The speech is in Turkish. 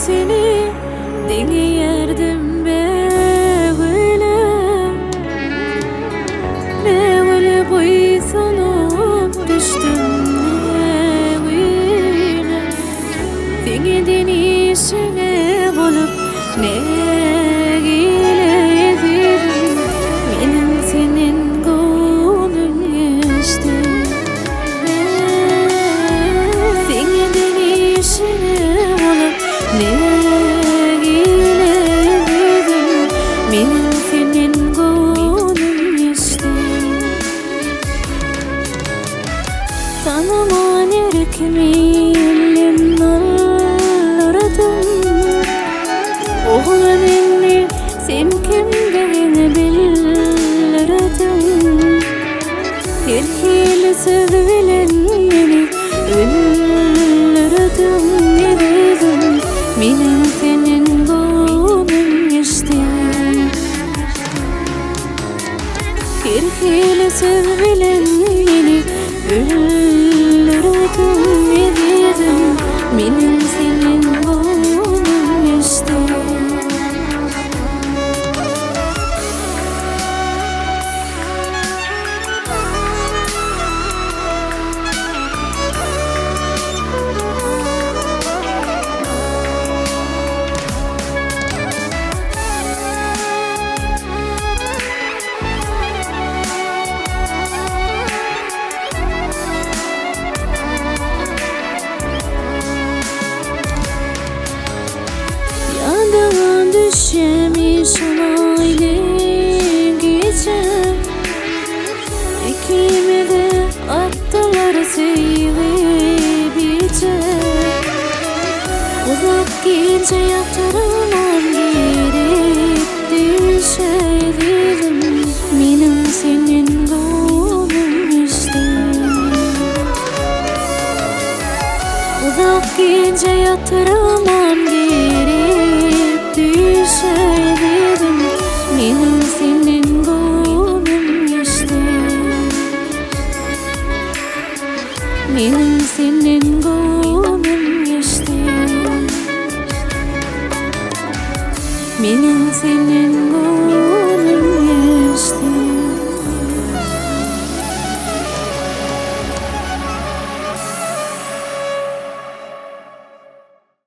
seni deneyerdim böyle boysanıp düştüm böyle seni denişine bulup ne giledim benim senin gönlün geçti seni denişine bulup ne giledim benim senin gönlün geçti tanıman erkmeyelim aradım oğlan inni sen kimden bilirdim her hili söz bilen beni öldürdüm dedim benim senin gönlün geçti her hili söz bilen beni öldürdüm dedim benim senin gönlün geçti düşemiş olaylı gece İkimi de attılar sevgice uzak gece yatırmam gerek düşeydim benim senin gönlün geçti uzak gece yatırmam gerek düşeydim benim senin gönlün geçti benim senin gönlün geçti benim senin gönlün